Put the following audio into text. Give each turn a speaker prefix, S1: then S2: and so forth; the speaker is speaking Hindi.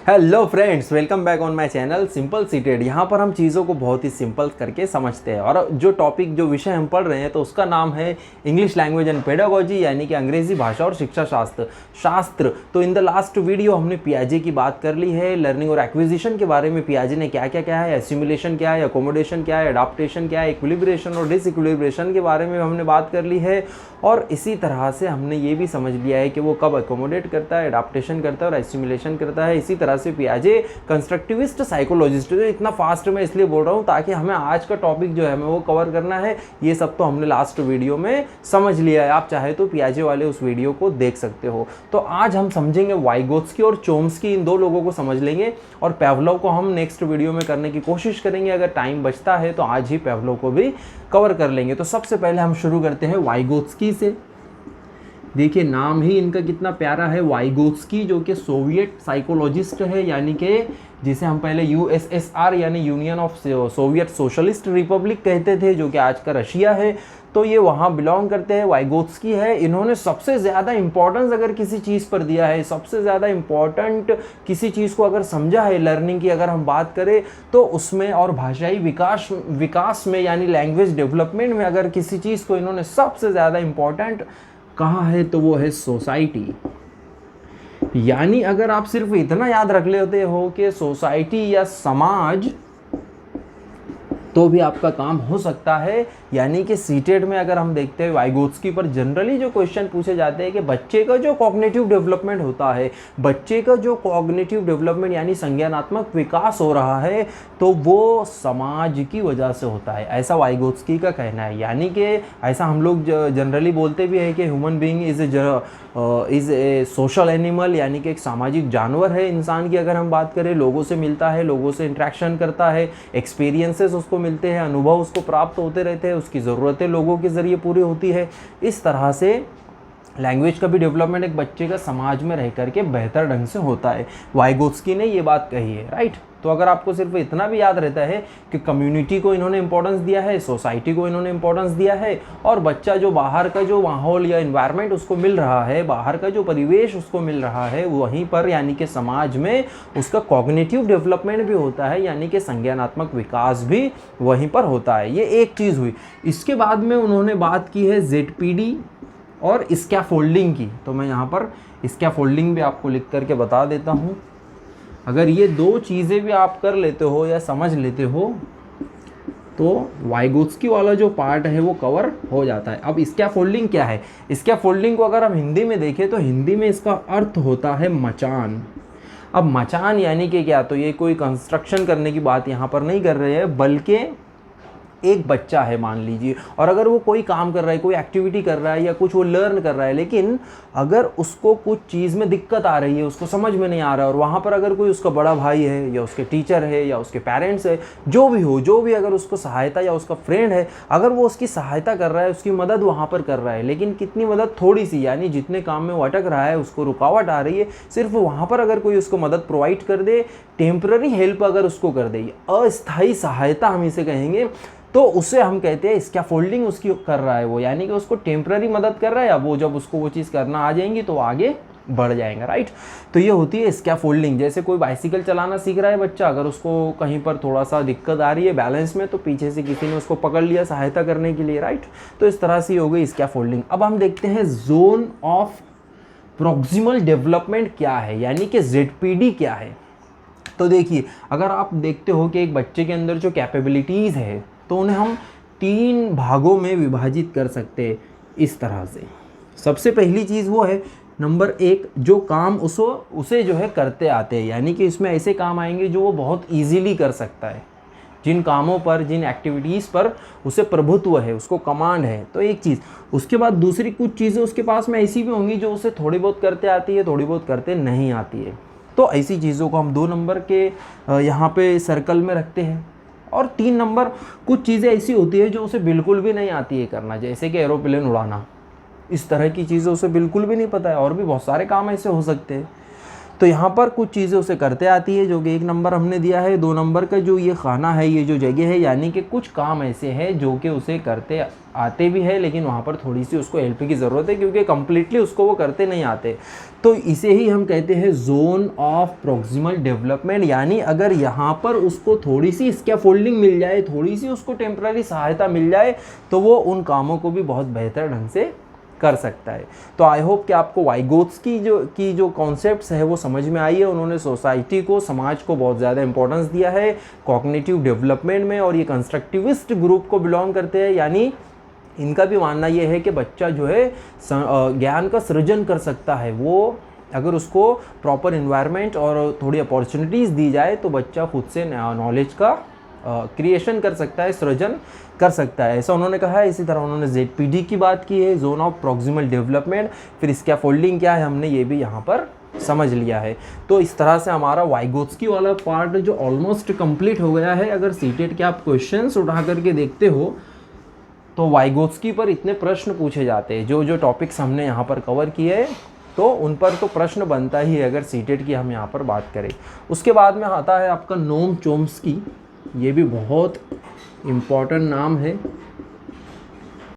S1: Hello friends, welcome back on my channel simple seated. यहाँ पर हम चीज़ों को बहुत ही सिंपल करके समझते हैं और जो विषय हम पढ़ रहे हैं तो उसका नाम है इंग्लिश लैंग्वेज एंड पेडागोजी, यानी कि अंग्रेजी भाषा और शिक्षा शास्त्र। तो इन द लास्ट वीडियो हमने पियाजे की बात कर ली है, लर्निंग और एक्विजिशन के बारे में। पियाजे ने क्या क्या क्या है, एसिमुलेशन क्या है, अकोमोडेशन क्या है, एडाप्टेशन क्या है, इक्विलिब्रेशन और डिसइक्विलिब्रेशन के बारे में हमने बात कर ली है। और इसी तरह से हमने ये भी समझ लिया है कि वो कब अकोमोडेट करता है, एडाप्टेशन करता है और एसिमुलेशन करता है। इसी तरह से पियाजे कंस्ट्रक्टिविस्ट साइकोलॉजिस्ट। जो इतना फास्ट मैं इसलिए बोल रहा हूँ ताकि हमें आज का टॉपिक जो है हमें वो कवर करना है। ये सब तो हमने लास्ट वीडियो में समझ लिया है, आप चाहे तो पियाजे वाले उस वीडियो को देख सकते हो। तो आज हम समझेंगे वाइगोत्स्की और चोम्स्की, इन दो लोगों को समझ लेंगे और पेवलोव को हम नेक्स्ट वीडियो में करने की कोशिश करेंगे। अगर टाइम बचता है तो आज ही पेवलोव को भी कवर कर लेंगे। तो सबसे पहले हम शुरू करते हैं वाइगोत्स्की से। देखिए नाम ही इनका कितना प्यारा है, वाइगोत्स्की, जो कि सोवियत साइकोलॉजिस्ट है, यानी कि जिसे हम पहले यूएसएसआर यानी union of Soviet socialist Republic कहते थे, जो कि आज का रशिया है। तो ये वहाँ बिलोंग करते हैं। वाइगोत्स्की है, इन्होंने सबसे ज़्यादा इंपॉर्टेंस अगर किसी चीज़ पर दिया है, सबसे ज़्यादा इम्पॉर्टेंट किसी चीज़ को अगर समझा है लर्निंग की अगर हम बात करें तो उसमें, और भाषाई विकास में यानी लैंग्वेज डेवलपमेंट में अगर किसी चीज़ को इन्होंने सबसे ज़्यादा इम्पॉर्टेंट कहा है तो वो है सोसाइटी। यानी अगर आप सिर्फ इतना याद रख लेते हो कि सोसाइटी या समाज, तो भी आपका काम हो सकता है। यानी कि सीटेट में अगर हम देखते हैं वाइगोत्स्की पर जनरली जो क्वेश्चन पूछे जाते हैं कि बच्चे का जो कॉग्निटिव डेवलपमेंट होता है, बच्चे का जो कॉग्निटिव डेवलपमेंट यानी संज्ञानात्मक विकास हो रहा है, तो वो समाज की वजह से होता है, ऐसा वाइगोत्स्की का कहना है। यानी कि ऐसा हम लोग जनरली बोलते भी है कि human being is a social animal, यानी कि एक सामाजिक जानवर है। इंसान की अगर हम बात करें, लोगों से मिलता है, लोगों से इंटरेक्शन करता है, एक्सपीरियंसेस उसको मिलते हैं, अनुभव उसको प्राप्त होते रहते हैं, उसकी ज़रूरतें लोगों के ज़रिए पूरी होती है। इस तरह से लैंग्वेज का भी डेवलपमेंट एक बच्चे का समाज में रह करके बेहतर ढंग से होता है। वाइगोत्स्की ने ये बात कही है, राइट। तो अगर आपको सिर्फ इतना भी याद रहता है कि कम्युनिटी को इन्होंने इंपॉर्टेंस दिया है, सोसाइटी को इन्होंने इंपॉर्टेंस दिया है, और बच्चा जो बाहर का जो माहौल या इन्वायरमेंट उसको मिल रहा है, बाहर का जो परिवेश उसको मिल रहा है, वहीं पर यानी कि समाज में उसका कॉग्निटिव डेवलपमेंट भी होता है, यानी कि संज्ञानात्मक विकास भी वहीं पर होता है। ये एक चीज़ हुई। इसके बाद में उन्होंने बात की है जेडपीडी और स्कैफोल्डिंग की। तो मैं यहाँ पर स्कैफोल्डिंग भी आपको लिख करके बता देता हूँ। अगर ये दो चीज़ें भी आप कर लेते हो या समझ लेते हो तो वाइगोत्स्की वाला जो पार्ट है वो कवर हो जाता है। अब स्कैफोल्डिंग क्या है? स्कैफोल्डिंग को अगर हम हिंदी में देखें तो हिंदी में इसका अर्थ होता है मचान। अब मचान यानी कि क्या? तो ये कोई कंस्ट्रक्शन करने की बात यहाँ पर नहीं कर रहे हैं, बल्कि एक बच्चा है मान लीजिए, और अगर वो कोई काम कर रहा है, कोई एक्टिविटी कर रहा है या कुछ वो लर्न कर रहा है, लेकिन अगर उसको कुछ चीज़ में दिक्कत आ रही है, उसको समझ में नहीं आ रहा है, और वहाँ पर अगर कोई उसका बड़ा भाई है या उसके टीचर है या उसके पेरेंट्स है, जो भी अगर उसको सहायता, या उसका फ्रेंड है, अगर वो उसकी सहायता कर रहा है, उसकी मदद वहाँ पर कर रहा है, लेकिन कितनी मदद? थोड़ी सी, यानी जितने काम में वो अटक रहा है, उसको रुकावट आ रही है, सिर्फ वहाँ पर अगर कोई उसको मदद प्रोवाइड कर दे, टेम्पररी हेल्प अगर उसको कर दे, अस्थायी सहायता हम इसे कहेंगे, तो उसे हम कहते हैं स्कैफोल्डिंग उसकी कर रहा है वो, यानी कि उसको टेम्पररी मदद कर रहा है। अब वो जब उसको वो चीज़ करना आ जाएंगी तो आगे बढ़ जाएंगे, राइट। तो ये होती है स्कैफोल्डिंग। जैसे कोई बाइसिकल चलाना सीख रहा है बच्चा, अगर उसको कहीं पर थोड़ा सा दिक्कत आ रही है बैलेंस में, तो पीछे से किसी ने उसको पकड़ लिया सहायता करने के लिए, राइट। तो इस तरह से हो गई स्कैफोल्डिंग। अब हम देखते हैं जोन ऑफ प्रॉक्सिमल डेवलपमेंट क्या है, यानी कि जेडपीडी क्या है। तो देखिए, अगर आप देखते हो कि एक बच्चे के अंदर जो कैपेबिलिटीज़ है, तो उन्हें हम 3 भागों में विभाजित कर सकते हैं इस तरह से। सबसे पहली चीज़ वो है, नंबर 1, जो काम उसे जो है करते आते हैं, यानी कि इसमें ऐसे काम आएंगे जो वो बहुत इजीली कर सकता है, जिन कामों पर, जिन एक्टिविटीज़ पर उसे प्रभुत्व है, उसको कमांड है। तो एक चीज़। उसके बाद दूसरी कुछ चीज़ें उसके पास में ऐसी भी होंगी जो उसे थोड़ी बहुत करते आती है, थोड़ी बहुत करते नहीं आती है। तो ऐसी चीज़ों को हम 2 नंबर के यहाँ पे सर्कल में रखते हैं। और 3 नंबर, कुछ चीज़ें ऐसी होती है जो उसे बिल्कुल भी नहीं आती है करना, जैसे कि एरोप्लेन उड़ाना, इस तरह की चीज़ें उसे बिल्कुल भी नहीं पता है, और भी बहुत सारे काम ऐसे हो सकते हैं। तो यहाँ पर कुछ चीज़ें उसे करते आती है, जो कि 1 नंबर हमने दिया है। 2 नंबर का जो ये खाना है, ये जो जगह है, यानी कि कुछ काम ऐसे हैं जो कि उसे करते आते भी है, लेकिन वहाँ पर थोड़ी सी उसको हेल्प की ज़रूरत है, क्योंकि कंप्लीटली उसको वो करते नहीं आते। तो इसे ही हम कहते हैं जोन ऑफ प्रॉक्सिमल डेवलपमेंट। यानी अगर यहाँ पर उसको थोड़ी सी स्कैफोल्डिंग मिल जाए, थोड़ी सी उसको टेम्पररी सहायता मिल जाए, तो वो उन कामों को भी बहुत बेहतर ढंग से कर सकता है। तो आई होप कि आपको वाइगोत्स्की की जो कॉन्सेप्ट्स है वो समझ में आई है। उन्होंने सोसाइटी को, समाज को बहुत ज़्यादा इंपॉर्टेंस दिया है कॉग्निटिव डेवलपमेंट में, और ये कंस्ट्रक्टिविस्ट ग्रुप को बिलोंग करते हैं। यानी इनका भी मानना ये है कि बच्चा जो है ज्ञान का सृजन कर सकता है। वो अगर उसको प्रॉपर इन्वायरमेंट और थोड़ी अपॉर्चुनिटीज़ दी जाए तो बच्चा खुद से नॉलेज का क्रिएशन कर सकता है, सृजन कर सकता है, ऐसा उन्होंने कहा है। इसी तरह उन्होंने ZPD की बात की है, जोन ऑफ प्रॉक्सिमल डेवलपमेंट। फिर स्कैफोल्डिंग क्या है हमने ये भी यहाँ पर समझ लिया है। तो इस तरह से हमारा वाइगोत्स्की वाला पार्ट जो ऑलमोस्ट कंप्लीट हो गया है। अगर सीटेट के आप क्वेश्चंस उठा करके देखते हो तो वाइगोत्स्की पर इतने प्रश्न पूछे जाते हैं, जो टॉपिक्स हमने यहाँ पर कवर किए हैं, तो उन पर तो प्रश्न बनता ही है अगर सीटेट की हम यहाँ पर बात करें। उसके बाद में आता है आपका नोम चोम्स्की। ये भी बहुत इम्पॉर्टेंट नाम है।